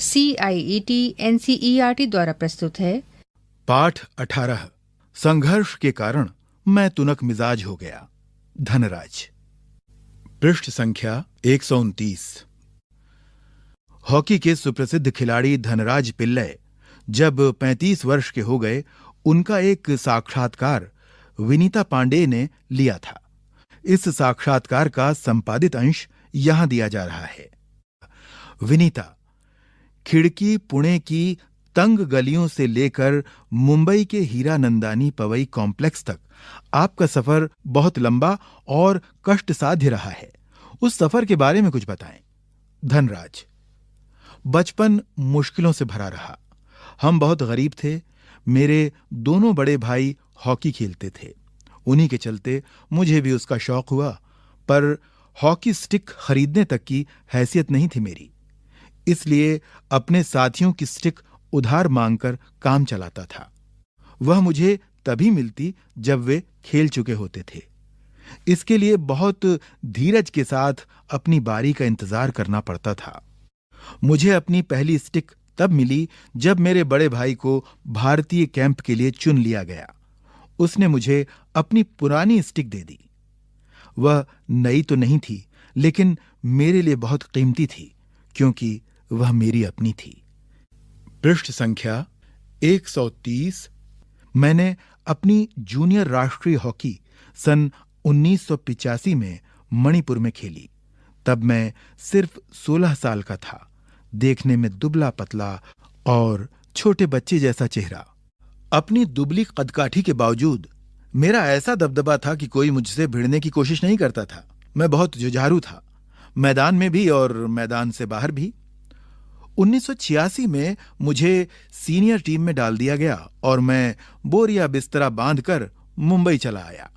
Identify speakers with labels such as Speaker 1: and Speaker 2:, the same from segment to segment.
Speaker 1: CIET NCERT द्वारा प्रस्तुत है।
Speaker 2: पाठ 18 संघर्ष के कारण मैं तुनक मिजाज हो गया। धनराज। पृष्ठ संख्या 129। हॉकी के सुप्रसिद्ध खिलाड़ी धनराज पिल्लई जब 35 वर्ष के हो गए, उनका एक साक्षात्कार विनीता पांडेय ने लिया था। इस साक्षात्कार का संपादित अंश यहां दिया जा रहा है। विनीता, खिड़की पुणे की तंग गलियों से लेकर मुंबई के हीरानंदानी पवई कॉम्प्लेक्स तक आपका सफर बहुत लंबा और कष्टसाध्य रहा है। उस सफर के बारे में कुछ बताएं। धनराज। बचपन मुश्किलों से भरा रहा। हम बहुत गरीब थे। मेरे दोनों बड़े भाई हॉकी खेलते थे। उन्हीं के चलते मुझे भी उसका शौक हुआ, पर हॉकी स्टिक खरीदने तक की हैसियत नहीं थी मेरी। इसलिए अपने साथियों की स्टिक उधार मांगकर काम चलाता था। वह मुझे तभी मिलती जब वे खेल चुके होते थे। इसके लिए बहुत धीरज के साथ अपनी बारी का इंतजार करना पड़ता था। मुझे अपनी पहली स्टिक तब मिली जब मेरे बड़े भाई को भारतीय कैंप के लिए चुन लिया गया। उसने मुझे अपनी पुरानी स्टिक दे दी। वह नई तो नहीं थी, लेकिन मेरे लिए बहुत कीमती थी, क्योंकि वह मेरी अपनी थी। पृष्ठ संख्या 130। मैंने अपनी जूनियर राष्ट्रीय हॉकी सन 1985 में मणिपुर में खेली। तब मैं सिर्फ 16 साल का था। देखने में दुबला पतला और छोटे बच्चे जैसा चेहरा। अपनी दुबली कदकाठी के बावजूद मेरा ऐसा दबदबा था कि कोई मुझसे भिड़ने की कोशिश नहीं करता था। मैं बहुत जुझारू था, मैदान में भी और मैदान से बाहर भी। 1986 में मुझे सीनियर टीम में डाल दिया गया और मैं बोरिया बिस्तरा बांधकर मुंबई चला आया।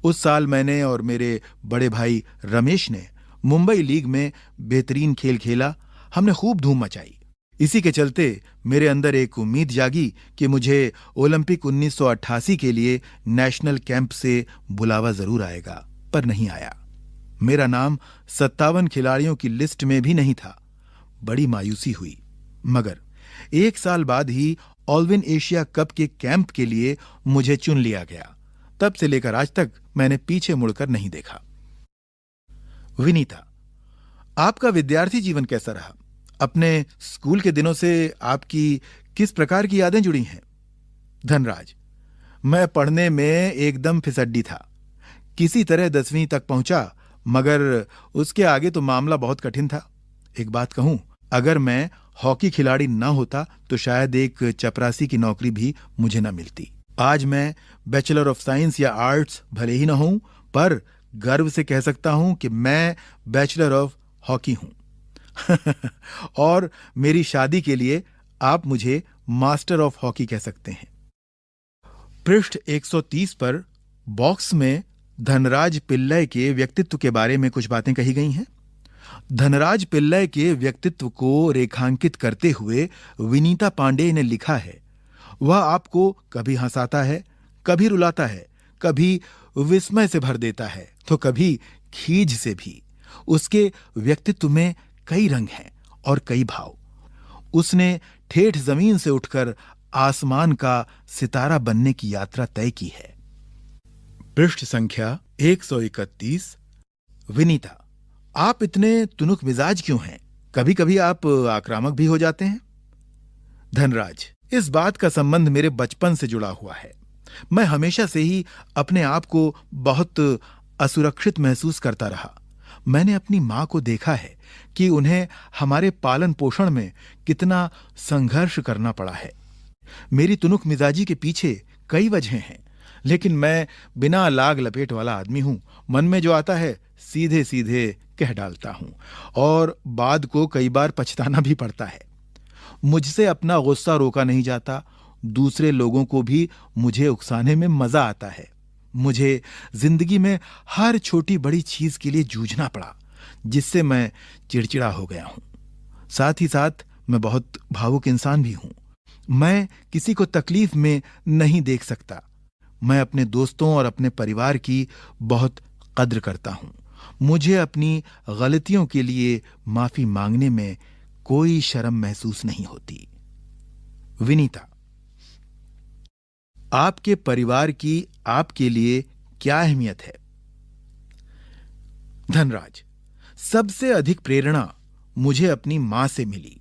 Speaker 2: उस साल मैंने और मेरे बड़े भाई रमेश ने मुंबई लीग में बेहतरीन खेल खेला। हमने खूब धूम मचाई। इसी के चलते मेरे अंदर एक उम्मीद जागी कि मुझे ओलंपिक 1988 के लिए नेशनल कैंप से बुलावा जरूर आएगा, पर नहीं आया। मेरा नाम 57 खिलाड़ियों की लिस्ट में भी नहीं था। बड़ी मायूसी हुई। मगर एक साल बाद ही ऑलविन एशिया कप के कैंप के लिए मुझे चुन लिया गया। तब से लेकर आज तक मैंने पीछे मुड़कर नहीं देखा। विनीता, आपका विद्यार्थी जीवन कैसा रहा? अपने स्कूल के दिनों से आपकी किस प्रकार की यादें जुड़ी हैं? धनराज। मैं पढ़ने में एकदम फिसड्डी था। किसी तरह 10वीं तक पहुंचा, मगर उसके आगे तो मामला बहुत कठिन था। एक बात कहूं, अगर मैं हॉकी खिलाड़ी ना होता तो शायद एक चपरासी की नौकरी भी मुझे ना मिलती। आज मैं बैचलर ऑफ साइंस या आर्ट्स भले ही ना हूं, पर गर्व से कह सकता हूं कि मैं बैचलर ऑफ हॉकी हूं। और मेरी शादी के लिए आप मुझे मास्टर ऑफ हॉकी कह सकते हैं। पृष्ठ 130 पर बॉक्स में धनराज पिल्लई के व्यक्तित्व के बारे में कुछ बातें कही गई हैं। धनराज पिल्लई के व्यक्तित्व को रेखांकित करते हुए विनीता पांडेय ने लिखा है, वह आपको कभी हंसाता है, कभी रुलाता है, कभी विस्मय से भर देता है, तो कभी खीज से भी। उसके व्यक्तित्व में कई रंग हैं और कई भाव। उसने ठेठ जमीन से उठकर आसमान का सितारा बनने की यात्रा तय की है। पृष्ठ संख्या 131। विनीता, आप इतने तुनुक मिजाज क्यों हैं? कभी कभी आप आक्रामक भी हो जाते हैं। धनराज, इस बात का संबंध मेरे बचपन से जुड़ा हुआ है। मैं हमेशा से ही अपने आप को बहुत असुरक्षित महसूस करता रहा। मैंने अपनी मां को देखा है कि उन्हें हमारे पालन पोषण में कितना संघर्ष करना पड़ा है। मेरी तुनुक मिजाजी के पीछे कई वजहें हैं, लेकिन मैं बिना लाग लपेट वाला आदमी हूं। मन में जो आता है सीधे सीधे कह डालता हूं और बाद को कई बार पछताना भी पड़ता है। मुझसे अपना गुस्सा रोका नहीं जाता। दूसरे लोगों को भी मुझे उकसाने में मजा आता है। मुझे जिंदगी में हर छोटी बड़ी चीज के लिए जूझना पड़ा, जिससे मैं चिड़चिड़ा हो गया हूं। साथ ही साथ मैं बहुत भावुक इंसान भी हूं। मैं किसी को तकलीफ में नहीं देख सकता। मैं अपने दोस्तों और अपने परिवार की बहुत कद्र करता हूं। मुझे अपनी गलतियों के लिए माफी मांगने में कोई शर्म महसूस नहीं होती। विनीता, आपके परिवार की आपके लिए क्या अहमियत है? धनराज, सबसे अधिक प्रेरणा मुझे अपनी मां से मिली।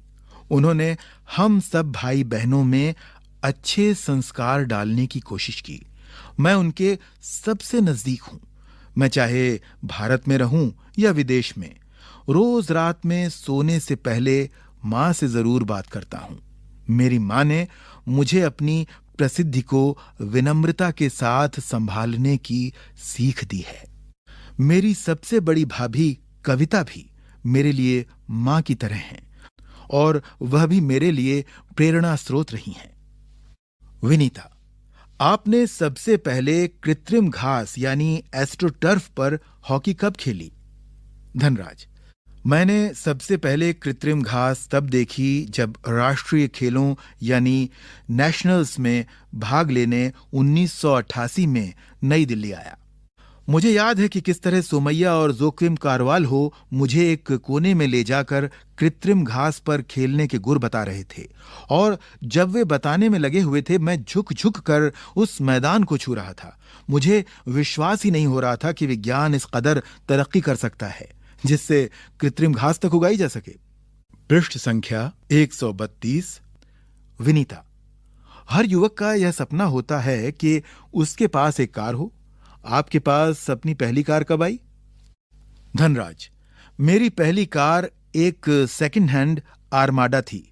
Speaker 2: उन्होंने हम सब भाई बहनों में अच्छे संस्कार डालने की कोशिश की। मैं उनके सबसे नजदीक हूं। मैं चाहे भारत में रहूं या विदेश में, रोज रात में सोने से पहले मां से जरूर बात करता हूं। मेरी मां ने मुझे अपनी प्रसिद्धि को विनम्रता के साथ संभालने की सीख दी है। मेरी सबसे बड़ी भाभी कविता भी मेरे लिए मां की तरह हैं और वह भी मेरे लिए प्रेरणा स्रोत रही हैं। विनीता, आपने सबसे पहले कृत्रिम घास यानी एस्ट्रोटर्फ पर हॉकी कब खेली? धनराज, मैंने सबसे पहले कृत्रिम घास तब देखी जब राष्ट्रीय खेलों यानी नेशनल्स में भाग लेने 1988 में नई दिल्ली आया। मुझे याद है कि किस तरह सोमैया और जोक्विम कारवाल हो मुझे एक कोने में ले जाकर कृत्रिम घास पर खेलने के गुर बता रहे थे, और जब वे बताने में लगे हुए थे मैं झुक झुक कर उस मैदान को छू रहा था। मुझे विश्वास ही नहीं हो रहा था कि विज्ञान इस कदर तरक्की कर सकता है जिससे कृत्रिम घास तक उगाई जा सके। पृष्ठ संख्या 132। विनीता, हर युवक का यह सपना होता है कि उसके पास एक कार हो। आपके पास अपनी पहली कार कब आई? धनराज, मेरी पहली कार एक सेकंड हैंड आर्माडा थी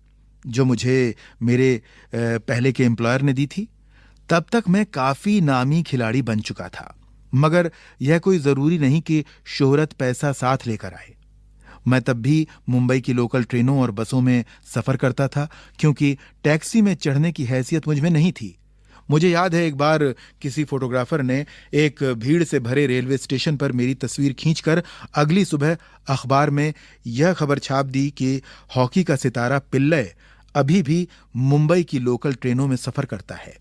Speaker 2: जो मुझे मेरे पहले के एम्प्लॉयर ने दी थी। तब तक मैं काफी नामी खिलाड़ी बन चुका था, मगर यह कोई जरूरी नहीं कि शोहरत पैसा साथ लेकर आए। मैं तब भी मुंबई की लोकल ट्रेनों और बसों में सफर करता था, क्योंकि टैक्सी में चढ़ने की हैसियत मुझ में नहीं थी। मुझे याद है एक बार किसी फोटोग्राफर ने एक भीड़ से भरे रेलवे स्टेशन पर मेरी तस्वीर खींचकर अगली सुबह अखबार में यह खबर छाप दी कि हॉकी का सितारा पिल्लय अभी भी मुंबई की लोकल ट्रेनों में सफर करता है।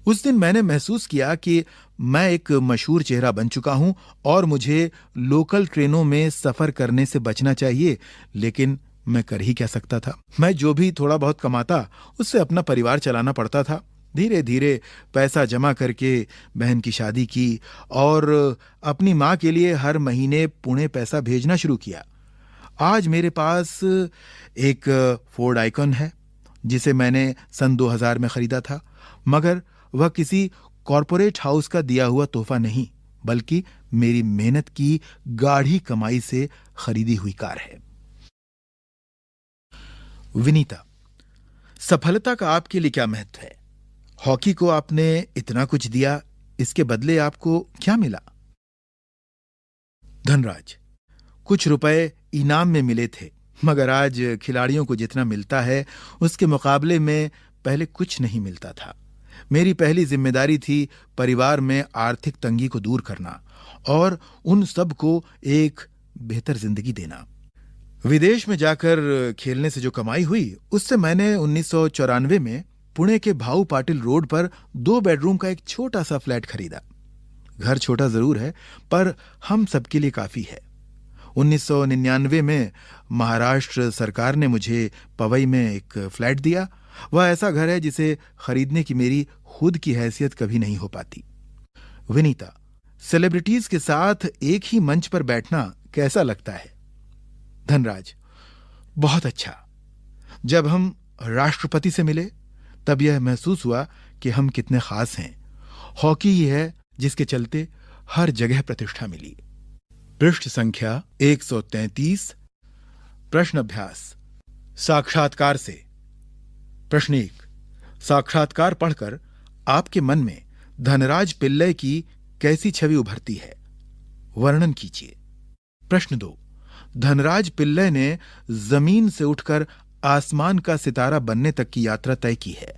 Speaker 2: उस दिन मैंने महसूस किया कि मैं एक मशहूर चेहरा बन चुका हूं और मुझे लोकल ट्रेनों में सफर करने से बचना चाहिए, लेकिन मैं कर ही क्या सकता था। मैं जो भी थोड़ा बहुत कमाता उससे अपना परिवार चलाना पड़ता था। धीरे धीरे पैसा जमा करके बहन की शादी की और अपनी मां के लिए हर महीने पुणे पैसा भेजना शुरू किया। आज मेरे पास एक फोर्ड आइकॉन है जिसे मैंने सन 2000 में खरीदा था, मगर वह किसी कॉरपोरेट हाउस का दिया हुआ तोहफा नहीं, बल्कि मेरी मेहनत की गाढ़ी कमाई से खरीदी हुई कार है। विनीता, सफलता का आपके लिए क्या महत्व है? हॉकी को आपने इतना कुछ दिया, इसके बदले आपको क्या मिला? धनराज, कुछ रुपए इनाम में मिले थे, मगर आज खिलाड़ियों को जितना मिलता है उसके मुकाबले में पहले कुछ नहीं मिलता था। मेरी पहली जिम्मेदारी थी परिवार में आर्थिक तंगी को दूर करना और उन सब को एक बेहतर जिंदगी देना। विदेश में जाकर खेलने से जो कमाई हुई उससे मैंने 1994 में पुणे के भाऊ पाटिल रोड पर 2 बेडरूम का एक छोटा सा फ्लैट खरीदा। घर छोटा जरूर है, पर हम सबके लिए काफी है। 1999 में महाराष्ट्र सरकार ने मुझे पवई में एक फ्लैट दिया। वह ऐसा घर है जिसे खरीदने की मेरी खुद की हैसियत कभी नहीं हो पाती। विनीता, सेलिब्रिटीज के साथ एक ही मंच पर बैठना कैसा लगता है? धनराज, बहुत अच्छा। जब हम राष्ट्रपति से मिले तब यह महसूस हुआ कि हम कितने खास हैं। हॉकी ही है जिसके चलते हर जगह प्रतिष्ठा मिली। पृष्ठ संख्या 133। प्रश्न अभ्यास। साक्षात्कार से। प्रश्न 1। साक्षात्कार पढ़कर आपके मन में धनराज पिल्लय की कैसी छवि उभरती है? वर्णन कीजिए। प्रश्न 2। धनराज पिल्लय ने जमीन से उठकर आसमान का सितारा बनने तक की यात्रा तय की है।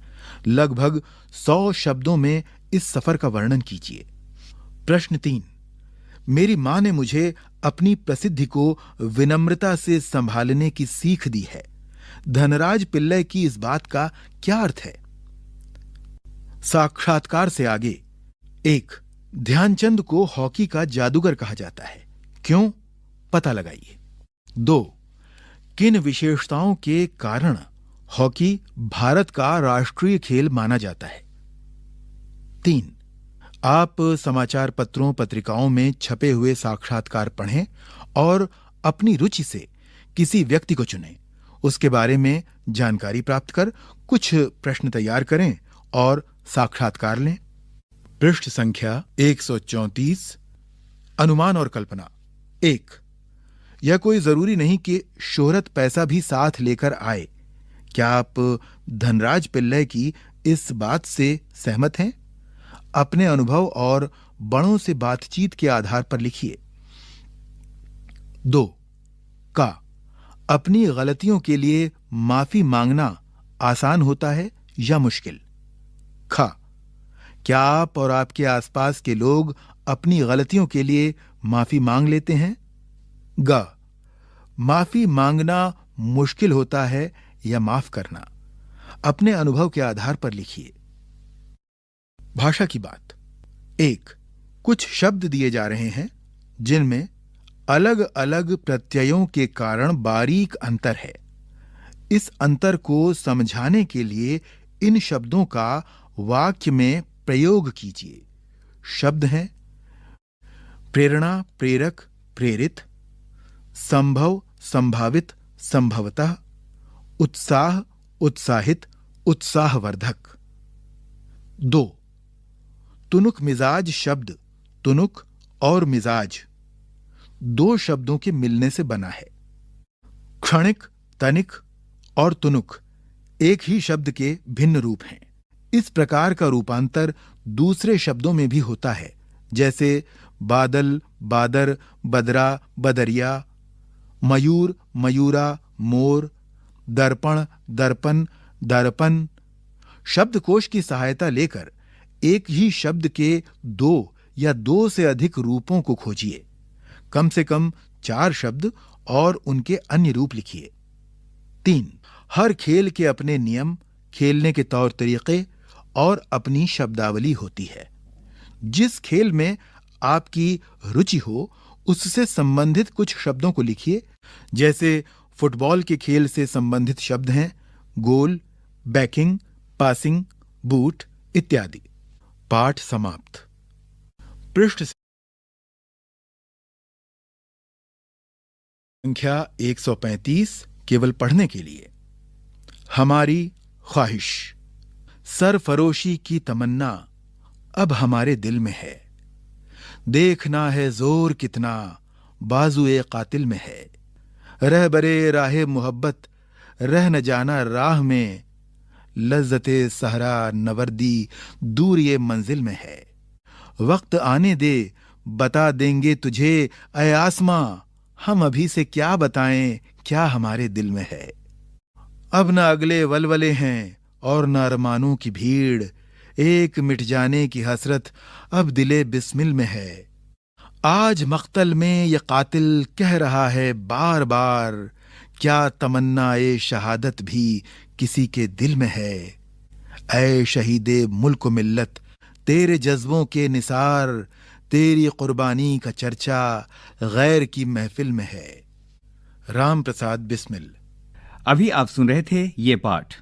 Speaker 2: लगभग 100 शब्दों में इस सफर का वर्णन कीजिए। प्रश्न 3। मेरी मां ने मुझे अपनी प्रसिद्धि को विनम्रता से संभालने की सीख दी है। धनराज पिल्लय की इस बात का क्या अर्थ है? साक्षात्कार से आगे। 1। ध्यानचंद को हॉकी का जादूगर कहा जाता है, क्यों? पता लगाइए। 2। किन विशेषताओं के कारण हॉकी भारत का राष्ट्रीय खेल माना जाता है? 3. आप समाचार पत्रों पत्रिकाओं में छपे हुए साक्षात्कार पढ़ें और अपनी रुचि से किसी व्यक्ति को चुनें। उसके बारे में जानकारी प्राप्त कर कुछ प्रश्न तैयार करें और साक्षात्कार लें। पृष्ठ संख्या 134। अनुमान और कल्पना। 1. यह कोई जरूरी नहीं कि शोहरत पैसा भी साथ लेकर आए। क्या आप धनराज पिल्लै की इस बात से सहमत हैं? अपने अनुभव और बड़ों से बातचीत के आधार पर लिखिए। 2. का अपनी गलतियों के लिए माफी मांगना आसान होता है या मुश्किल? खा क्या आप और आपके आसपास के लोग अपनी गलतियों के लिए माफी मांग लेते हैं? ग माफी मांगना मुश्किल होता है या माफ करना? अपने अनुभव के आधार पर लिखिए। भाषा की बात। 1. कुछ शब्द दिए जा रहे हैं जिनमें अलग अलग प्रत्ययों के कारण बारीक अंतर है। इस अंतर को समझाने के लिए इन शब्दों का वाक्य में प्रयोग कीजिए। शब्द हैं प्रेरणा, प्रेरक, प्रेरित, संभव, संभावित, संभवतः, उत्साह, उत्साहित, उत्साहवर्धक। 2. तुनुक मिजाज शब्द तुनुक और मिजाज 2 शब्दों के मिलने से बना है। क्षणिक, तनिक और तुनुक एक ही शब्द के भिन्न रूप हैं। इस प्रकार का रूपांतर दूसरे शब्दों में भी होता है, जैसे बादल, बादर, बदरा, बदरिया, मयूर, मयूरा, मोर, दर्पण, दर्पण, दर्पण। शब्दकोश की सहायता लेकर एक ही शब्द के 2 या 2 से अधिक रूपों को खोजिए। कम से कम 4 शब्द और उनके अन्य रूप लिखिए। 3. हर खेल के अपने नियम, खेलने के तौर तरीके और अपनी शब्दावली होती है। जिस खेल में आपकी रुचि हो उससे संबंधित कुछ शब्दों को लिखिए। जैसे फुटबॉल के खेल से संबंधित शब्द हैं गोल, बैकिंग, पासिंग, बूट इत्यादि। पाठ समाप्त। पृष्ठ संख्या 135 केवल पढ़ने के लिए। हमारी ख्वाहिश। सरफरोशी की तमन्ना अब हमारे दिल में है। देखना है जोर कितना बाजुए कातिल में है। रह बरे राहे मोहब्बत रह न जाना राह में। लज्जते सहरा नवर्दी दूर ये मंजिल में है। वक्त आने दे बता देंगे तुझे ऐ आसमां। हम अभी से क्या बताएं क्या हमारे दिल में है। अब न अगले वलवले हैं और न अरमानों की भीड़। एक मिट जाने की हसरत अब दिले बिस्मिल में है। आज मख्तल में ये कातिल कह रहा है बार बार। क्या तमन्ना ए शहादत भी किसी के दिल में है। ऐ शहीदे मुल्क मिल्लत तेरे जज्बों के निसार। तेरी कुर्बानी का चर्चा गैर की महफिल में है। राम प्रसाद बिस्मिल।
Speaker 3: अभी आप सुन रहे थे ये पाठ